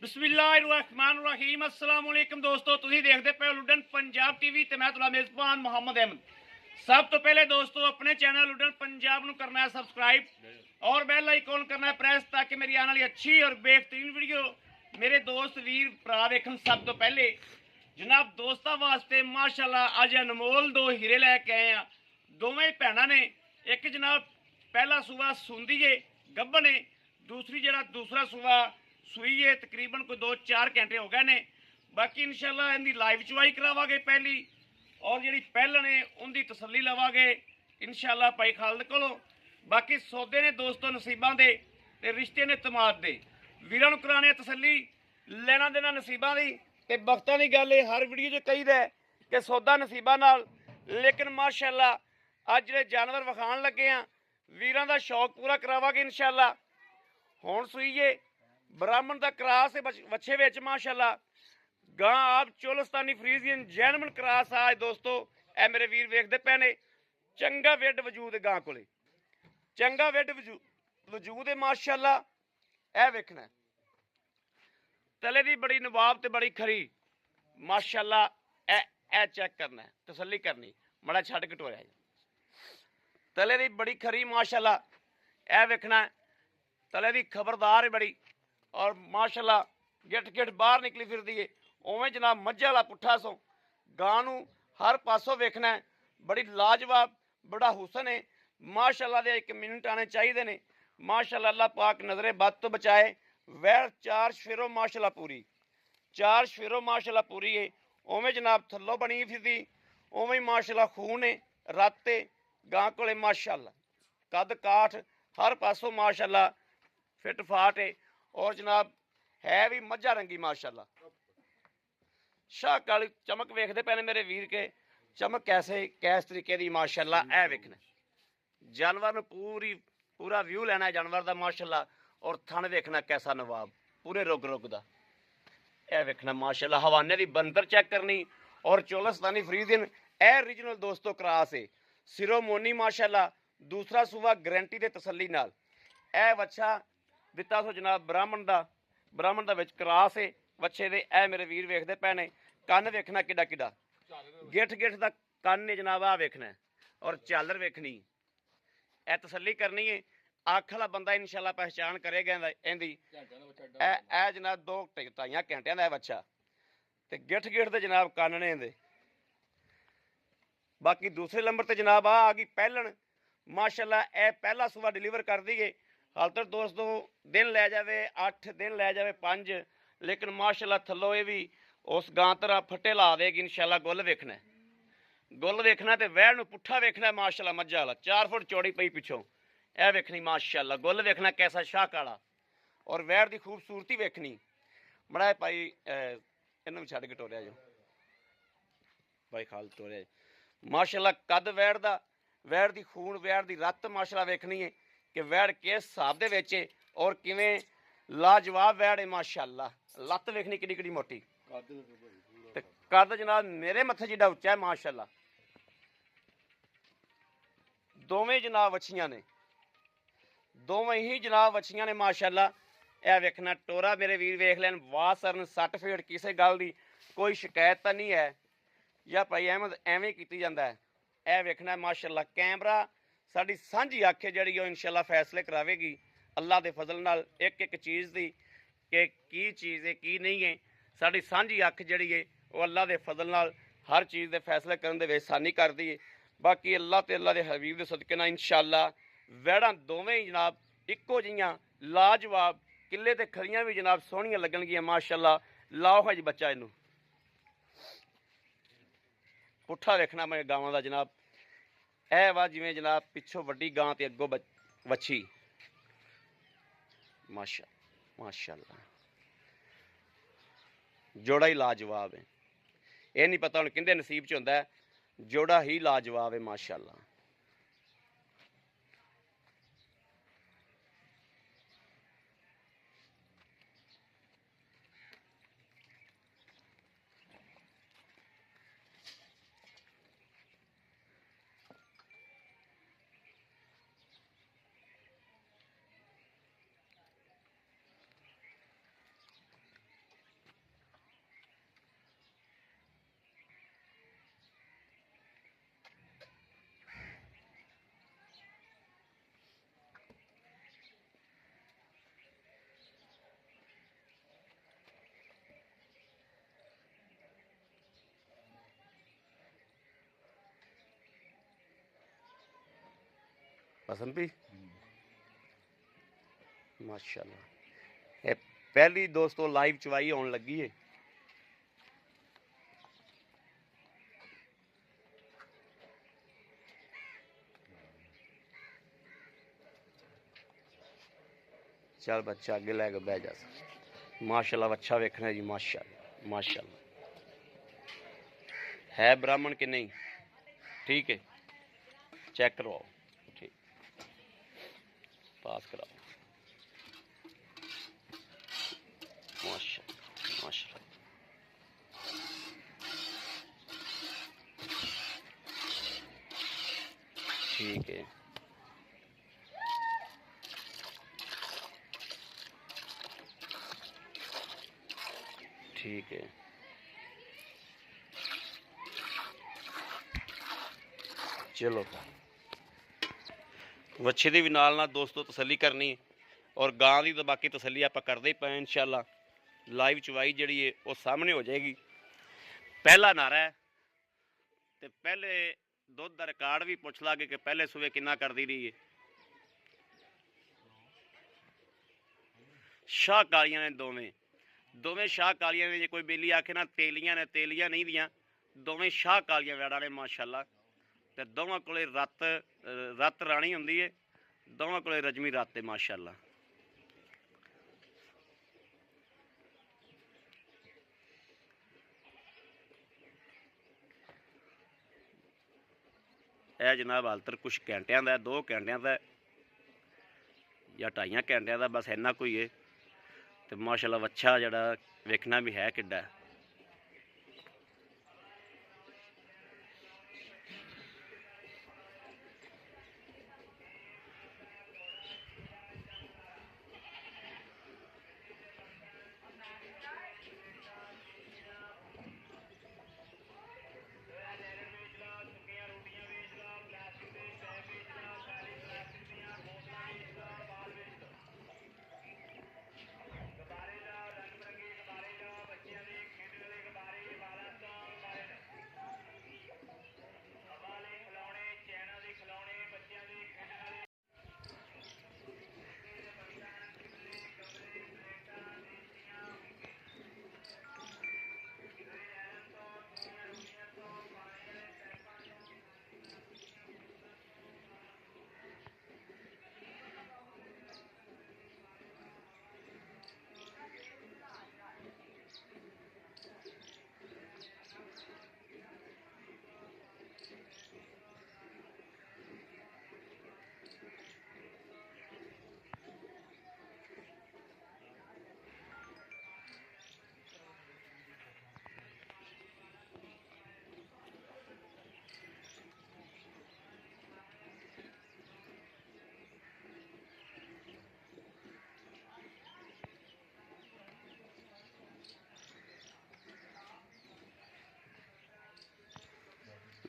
बिस्मिल्लाहिर्रहमानिर्रहीम अस्सलाम वालेकुम दोस्तों ਤੁਸੀਂ ਦੇਖਦੇ ਪਏ ਹੋ ਲੁਡਨ ਪੰਜਾਬ ਟੀਵੀ ਤੇ ਮੈਂ ਤੁਹਾਡਾ ਮੇਜ਼ਬਾਨ ਮੁਹੰਮਦ ਅਹਿਮਦ। ਸਭ ਤੋਂ ਪਹਿਲੇ ਦੋਸਤੋ ਆਪਣੇ ਚੈਨਲ ਲੁਡਨ ਪੰਜਾਬ ਨੂੰ ਕਰਨਾ ਹੈ ਸਬਸਕ੍ਰਾइब और बेल आइकन करना है प्रेस ताकि मेरी आने वाली अच्छी और बेहतरीन वीडियो मेरे दोस्त वीर भरा वेखन। सब तो पहले जनाब दोस्तों वास्ते माशाल्लाह अज अनमोल दो हीरे लैके आए हैं। दोवें भैनों ने एक जनाब पहला सूआ सुंदी है गब्बन है, दूसरी जरा दूसरा सूआ सूई है। तकरीबन कोई 2-4 घंटे हो गए ने। बाकी इंशाल्लाह इनकी लाइव चवाई करावांगे पहली और जी पहलन है उनकी तसल्ली लवांगे इंशाल्लाह भाई खालिद कोलों। बाकी सौदे ने दोस्तों नसीबों के ते रिश्ते ने तमाद दे वीरां नूं कराने तसल्ली लेना देना नसीबों की ते वक्तां दी गल है। हर वीडियो च कहीदा है कि सौदा नसीबों नाल, लेकिन माशाअल्लाह अज जिहड़े जानवर विखाण लगे हैं वीरां दा शौक पूरा करावांगे इंशाअल्लाह। हुण सूईए ब्राह्मण दा क्रास है बच्चे विच माशाअल्लाह। गां आप चोलस्तानी फ्रीजियन जैनमन क्रास आज दोस्तों ए मेरे वीर वेखदे पे ने। चंगा वेड वजूद गां कोले, चंगा वेड वजूद है माशाअल्लाह। ए वेखना तले दी बड़ी नवाब ते बड़ी खरी माशाअल्लाह। ए चेक करना है तसल्ली करनी मड़ा छड़ के टोरिया तले दी बड़ी खरी माशाअल्लाह। ए वेखना तले दी खबरदार है बड़ी और माशाअल्लाह गिट गिट बाहर निकली फिरदी है। उवें जनाब मझ वाला पुट्ठा सो गां नूं हर पासों वेखना है। बड़ी लाजवाब बड़ा हुसन है माशाअल्लाह। दे 1 मिनट आने चाहिए ने माशाअल्लाह। अल्लाह पाक नजरे बद तो बचाए। वैर 4 शफेरो माशाअल्लाह पूरी, 4 शफेरो माशाअल्लाह पूरी है। उवें जनाब थल्लों बनी फिरदी उवें माशाअल्लाह खून है रत है गां कोले माशाअल्लाह। कद काठ हर पासों माशाअल्लाह फिट फाट है और जनाब है भी मझा रंगी माशाअल्लाह। शाह काली चमक वेखदे पे ने मेरे वीर के। चमक कैसे किस तरीके की माशाअल्लाह। ए वेखना जानवर नूं पूरा व्यू लेना है जानवर का माशाअल्लाह। और थन वेखना कैसा नवाब पूरे रुग रुग का। ए वेखना माशाअल्लाह। हवाने की बंदर चेक करनी और चोलस्तानी फ्रीजियन ए रीजनल दोस्तों क्रास है सिरों मोनी माशाअल्लाह। दूसरा सूबा गारंटी दे तसल्ली नाल ए वच्छा दिता सो जनाब ब्राह्मण दा विच क्रास है वच्छे दे। ए मेरे वीर वेखदे पे ने। कन्न वेखना किड्डा किड्डा गिठ गिठ दा कन्न है जनाब। आ वेखना और झालर वेखनी ए तसल्ली करनी है। अख वाला बंदा इंशाअल्लाह पहचान करेगा इहदी। ए जनाब 2-2.5 घंटियां दा बच्चा ते गिठ गिठ दे जनाब कन्न ने इहदे। बाकी दूसरे नंबर ते जनाब आ गई पहलन माशाअल्लाह। ए पहला सूबा डिलीवर कर दी है। हाल तक दोस्तों दिन लै जावे 8 दिन लै जावे 5, लेकिन माशाअल्लाह थल्लों ये भी उस गां तरह फट्टे ला देगी इंशाअल्लाह। गुल वेखना गुल वेखना ते वैड़ नूं पुट्ठा वेखना माशाअल्लाह। मझा वाला 4 फुट चौड़ी पई पिछों ए वेखनी माशाअल्लाह। गुल वेखना कैसा शाह काला और वैड़ की खूबसूरती वेखनी बड़ा भाई। इन्हूं छड्ड के टोरिया जो भाई खाल टोरिया माशाअल्लाह। कद वैड़ दा वैड़ की खून वैड़ की रत माशाअल्लाह वेखनी है कि वैड़ किस हिसाब दे विच है और किवें लाजवाब वैड़ है माशाअल्लाह। लत्त वेखनी किड्डी किड्डी मोटी ते कद जनाब मेरे मत्थे जिड्डा उच्चा है माशाअल्लाह। दोवें जनाब वच्छियां ने, दोवें ही जनाब वच्छियां ने माशाअल्लाह। यह वेखना टोरा मेरे वीर वेख लैन वाह सरन 60 फेट किसी गल की कोई शिकायत तो नहीं है या भाई अहमद एवें की जाता है। यह वेखना माशाअल्लाह। कैमरा साडी सांझी अख है जिहड़ी ओह इंशाअल्लाह फैसले करावेगी अल्लाह के फजल नाल एक एक चीज़ की कि की चीज़ है की नहीं है। साडी सांझी अख जिहड़ी है वह अल्लाह के फजल नाल हर चीज़ के फैसले करने दे विच आसानी करदी है। बाकी अल्लाह ते अल्लाह के हबीब के सदके नाल इंशाअल्लाह वैड़ां दोवें ही जनाब इक्को जिहियां लाजवाब किले ते खरियां भी जनाब सोहणियां लगणगियां माशाअल्लाह। लाओ है जी बच्चा इनू पुट्ठा वेखना मैं गावां दा जनाब। ए वा जिवें जनाब पिछों वड्डी गां ते अग्गों वच्छी माशाअल्लाह। जोड़ा ही लाजवाब है। यह नहीं पता हुण किंदे नसीब च हुंदा है, जोड़ा ही लाजवाब है माशाअल्लाह। पसंद भी माशाल्लाह। ये पहली दोस्तों लाइव चवाई होने लगी है। चल बच्चा अगे लैके बह जा माशाल्लाह। अच्छा वेखना है जी माशाल्लाह माशाल्लाह। है ब्राह्मण कि नहीं? ठीक है चेक करवाओ, ठीक पास कराओ माशाल्लाह माशाल्लाह। ठीक है ठीक है। चलो ਵੱਛੇ ਦੀ ਵੀ ਨਾਲ दोस्तों तसली करनी और गां की तो बाकी तसली आप करते ही पे इंशाल्लाह। लाइव चवाई जी है वो सामने हो जाएगी। पहला नारा है तो पहले दुध का रिकॉर्ड भी पुछ लागे कि पहले सुबह कितना करती रही है। शाह कालियां ने दोवें शाह कालियां ने, जो कोई बेली आखे ना तेलियां ने, तेलियां नहीं दियां, दोवें शाह कालियां वैड़ा ने माशाल्लाह। तो दोवां कोले रत राणी हुंदी है, दोवां कोले रजमी रत है माशाल्लाह। यह जनाब हालतर कुछ घंटिया का, 2 घंटिया का या 2.5 घंटिया का, बस इन्ना कोई है। तो माशाल्लाह वच्छा जड़ा वेखना भी है किड्डा है।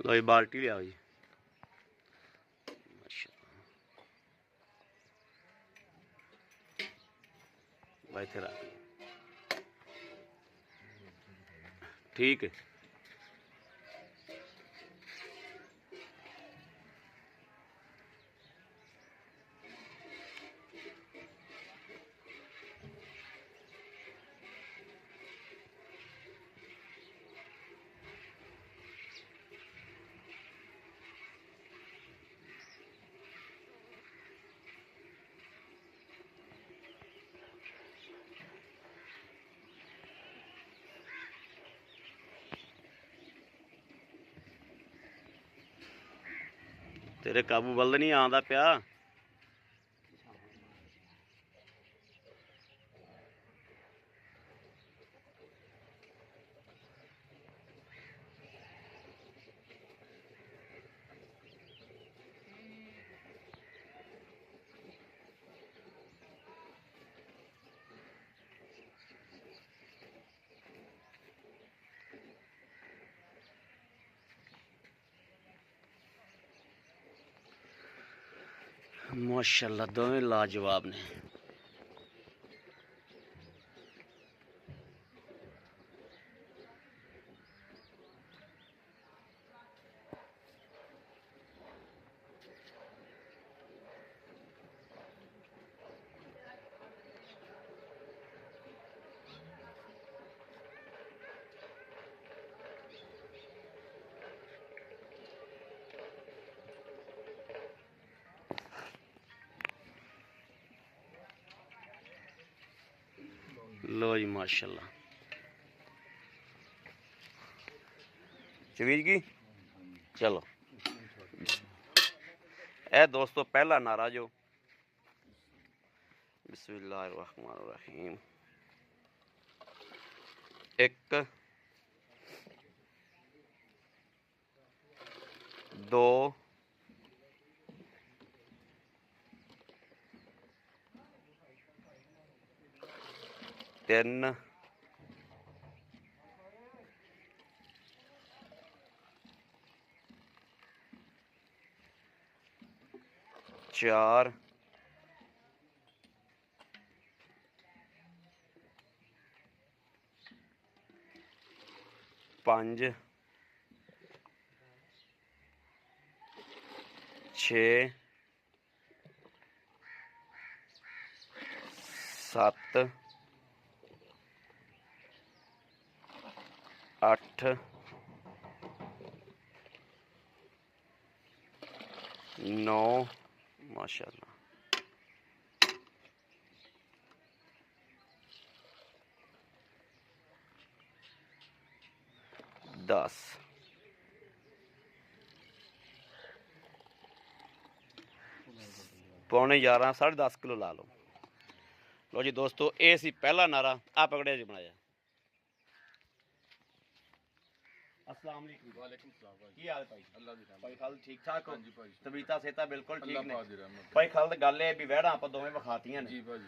लो बाल्टी लिया जी इत्थे रख। ठीक है तेरे काबू बल नहीं आंदा पिया। माशाल्लाह दोवें लाजवाब ने। लो जी माशाल्लाह चवीज की चलो ए दोस्तों पहला नारा जो बिस्मिल्लाहिर्रहमानिर्रहीम 1 2 3 4 5 6 7 8 9 माशाल्लाह 10 पौने 11 10.5 किलो ला लो जी दोस्तों ये सी पहला नारा आ पकड़िया जी बनाया अस्सलाम वालेकुम वालेकुम सलाम भाई की हाल भाई अल्लाह दी रहमत भाई खाल ठीक ठाक हो जी भाई तबीयत सेहत बिल्कुल ठीक ने भाई खाल गल है भी वहड़ा आप दोवें विखातियां ने जी भाई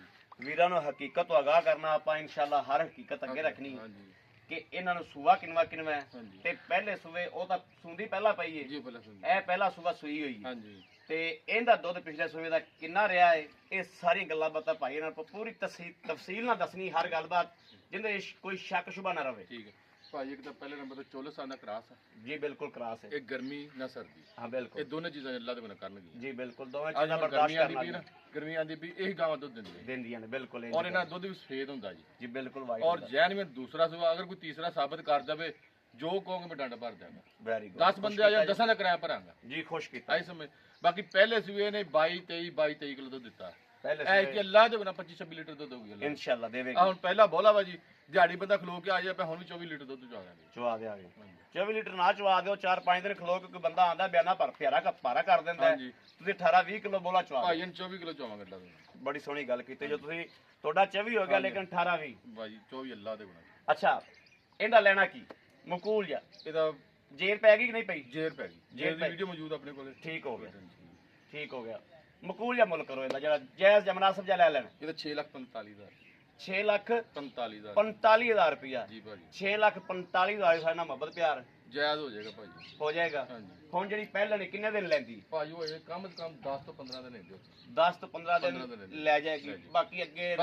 वीरां नु हकीकत तो आगाह करना आप इंशाल्लाह हर हकीकत अगे रखनी हां जी कि इन्हां नु सूआ किनवा किनवा ते पहले सूए ओ तां सूंदी पहला पई है जी पहला सूंदी ए पहला सूआ सूई हुई है हां जी ਤੇ ਇਹਦਾ ਦੁੱਧ ਪਿਛਲੇ ਸੂਏ ਦਾ ਕਿੰਨਾ ਰਿਹਾ ਹੈ ਇਹ ਸਾਰੀਆਂ ਗੱਲਾਂ ਬਾਤਾਂ ਭਾਈ ਨਾਲ ਪੂਰੀ ਤਫਸੀਲ ਨਾਲ ਦੱਸਣੀ ਹਰ ਗੱਲਬਾਤ ਜਿੰਦੇ ਕੋਈ ਸ਼ੱਕ ਸ਼ੁਬਾ ਨਾ ਰਵੇ ਠੀਕ ਹੈ ਭਾਈ ਇੱਕ ਤਾਂ ਪਹਿਲੇ ਨੰਬਰ ਤੇ ਚੋਲਸਾਂ ਦਾ ਕਰਾਸ ਹੈ ਜੀ ਬਿਲਕੁਲ ਕਰਾਸ ਹੈ ਇਹ ਗਰਮੀ ਨਾ ਸਰਦੀ ਹਾਂ ਬਿਲਕੁਲ ਇਹ ਦੋਨੇ ਚੀਜ਼ਾਂ ਅੱਲਾਹ ਦੇ ਬਣਾ ਕਰਨਗੇ ਜੀ ਬਿਲਕੁਲ ਦੋਵੇਂ ਚੀਜ਼ਾਂ ਬਰਦਾਸ਼ਤ ਕਰਨਾ ਗਰਮੀ ਆਂਦੀ ਵੀ ਇਹ ਗਾਵਾਂ ਦੁੱਧ ਦਿੰਦੀਆਂ ਨੇ ਬਿਲਕੁਲ ਔਰ ਇਹਨਾਂ ਦੁੱਧ ਵੀ ਸਫੇਦ ਹੁੰਦਾ ਜੀ ਬਿਲਕੁਲ ਵਾਈਟ ਔਰ ਜੈਨ ਵਿੱਚ ਦੂਸਰਾ ਸੂਆ ਅਗਰ ਕੋਈ ਤੀਸਰਾ ਸਾਬਤ ਕਰ ਜਾਵੇ जो कहोगे मैं डंड भर देंगा वेरी गुड 10 बंदे आ जाए 10 का किराया भरांगा जी खुश कीता इस समय बाकी पहले सूए ने 22 किलो दूध दिता पहले ऐ कि अल्लाह दे बना 25 26 लीटर दूध होगी इंशाल्लाह देवेगा हुन पहला बोला बाजी दिहाड़ी बंदा खलो के आ जाए पे हुन भी 24 लीटर दूध चवा देंगे 24 लीटर ना चवा दियो 4-5 दिन खलो के कोई बंदा आंदा बयाना पर प्यारा पारा कर देंदा है तुसी 18-20 किलो बोला चवा भाई 24 किलो चवांगे अल्लाह बड़ी सोहनी गल कीती जो तुसी तोड़ा 24 हो गया लेकिन 18-20 भाई 24 अल्लाह दे बना अच्छा इंदा लेना की मकूल जा ਇਹਦਾ ਜੇਰ ਪੈ ਗਈ ਕਿ ਨਹੀਂ ਪਈ ਜੇਰ ਪੈ ਗਈ ਜੇਰ ਦੀ ਵੀਡੀਓ ਮੌਜੂਦ ਆਪਣੇ ਕੋਲੇ ਠੀਕ ਹੋ ਗਿਆ ਮਕੂਲ ਜਾਂ ਮੁੱਲ ਕਰੋ ਇਹਦਾ ਜਿਹੜਾ ਜਾਇਜ਼ ਜਾਂ ਮੁਨਾਸਬ ਜਾਂ ਲੈ ਲੈਣ ਇਹਦਾ 6,45,000 6,45,000 ਰੁਪਇਆ ਜੀ ਭਾਜੀ 6,45,000 ਸਾਡੇ ਨਾਲ ਮੁਹੱਬਤ ਪਿਆਰ ਜਾਇਜ਼ ਹੋ ਜਾਏਗਾ ਭਾਜੀ ਹੋ ਜਾਏਗਾ ਹਾਂਜੀ ਹੁਣ ਜਿਹੜੀ ਪਹਿਲਾਂ ਨੇ ਕਿੰਨੇ ਦਿਨ ਲੈਂਦੀ ਭਾਜੀ ਉਹ ਕਮ ਸੇ ਕਮ 10 ਤੋਂ 15 ਦਿਨ ਲੈਂਦੇ 10 ਤੋਂ 15 ਦਿਨ ਲੈ ਜਾਏਗੀ ਬਾਕੀ ਅੱਗੇ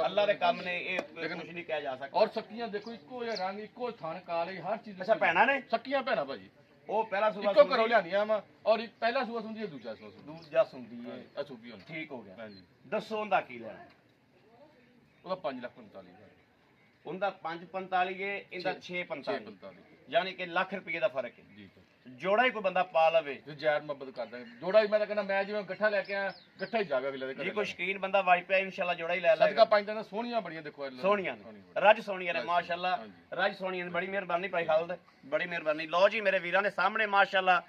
ਅੱਲਾਹ ਦੇ ਕੰਮ ਨੇ ਇਹ ਕੁਝ ਨਹੀਂ ਕਿਹਾ ਜਾ ਸਕਦਾ ਔਰ ਸੱਕੀਆਂ ਦੇਖੋ ਇੱਕੋ ਜਿਹਾ ਰੰਗ ਇੱਕੋ ਥਣ ਕਾਲੇ ਹਰ ਚੀਜ਼ ਅੱਛਾ ਭੈਣਾ ਨੇ ਸੱਕੀਆਂ ਭੈਣਾ ਭਾਜੀ ਉਹ ਪਹਿਲਾ ਸੂਆ ਇੱਕੋ ਘਰੋਂ ਲਿਆਂਦੀਆਂ ਵਾ ਔਰ ਪਹਿਲਾ ਸੂਆ ਸੁੰਦੀ ਹੈ ਦੂਜਾ ਸੁੰਦੀ ਹੈ ਅਸੂਬੀ ਹੁਣ ਠੀਕ ਹੋ ਗਿਆ ਹਾਂਜੀ ਦੱਸੋ ਉਹਦਾ ਕੀ ਲੈਣਾ ਉਹਦਾ 5,45,000 ਉਹਦਾ 5,45 ਹੈ ਇਹਦਾ 6,45 यानी कि लाख रुपये का फर्क है जी जोड़ा ही कोई बंदा पा लवे जायज मुहब्बत कर देंगे जोड़ा ही मैं कहना मैं जिवें गट्ठा लेके आया गट्ठा ही जावे अगले दे जी कोई शकीन बंदा वाई पे इंशाल्लाह जोड़ा ही ले लेगा सदका पांच दिन सोहणियां बड़ियां देखो सोहणियां रज सोहणियां ने माशाल्लाह रज सोहणियां ने बड़ी मेहरबानी भाई खालद बड़ी मेहरबानी लो जी मेरे वीरां ने सामने माशाल्लाह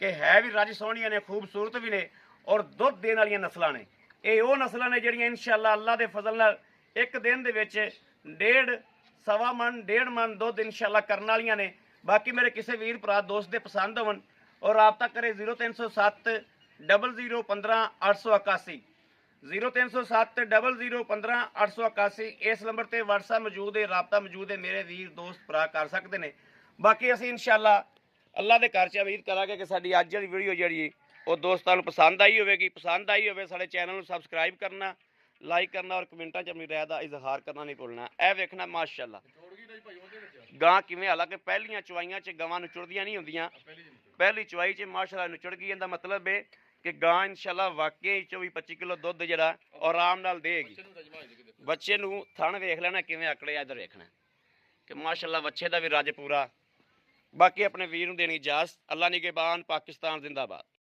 कि है भी रज सोहणियां ने खूबसूरत भी ने और दुध देने वाली नस्लां ने ये वो नस्लां ने जिहड़ियां इंशाल्लाह अल्लाह दे फजल नाल एक दिन दे विच 1.5 मन दुध इंशाल्लाह करने वालियां ने बाकी मेरे किसी वीर भरा दोस्त दे पसंद होवन और राबता करे 0307 00 15 881 0307 00 15 881 इस नंबर ते व्हाट्सएप मौजूद है राबता मौजूद है मेरे वीर दोस्त भरा कर सकते हैं बाकी असीं इंशाल्लाह अल्लाह दे घर च उम्मीद करांगे कि साडी अज वाली वीडियो जिहड़ी वो दोस्तां नूं पसंद आई होवेगी पसंद आई होवे साडे चैनल नूं सबसक्राइब करना लाइक करना और कमेंटा च अपनी राय का इजहार करना नहीं भुलना ए वेखना माशाल्लाह गां किवें हालांकि पहलियां चवाइयां च गवां नुचड़दियां नहीं हुंदियां पहली चवाई च माशाल्लाह नुचड़ गई इहदा मतलब है कि गां इंशाल्लाह वाकई 24-25 किलो दुध जिहड़ा आराम नाल देगी बच्चे नूं थण वेख लेना किवें आकड़े इधर वेखना कि माशाल्लाह बच्चे दा भी रज पूरा बाकी अपने वीर नूं देनी इजाजत अल्लाह निगहबान पाकिस्तान जिंदाबाद।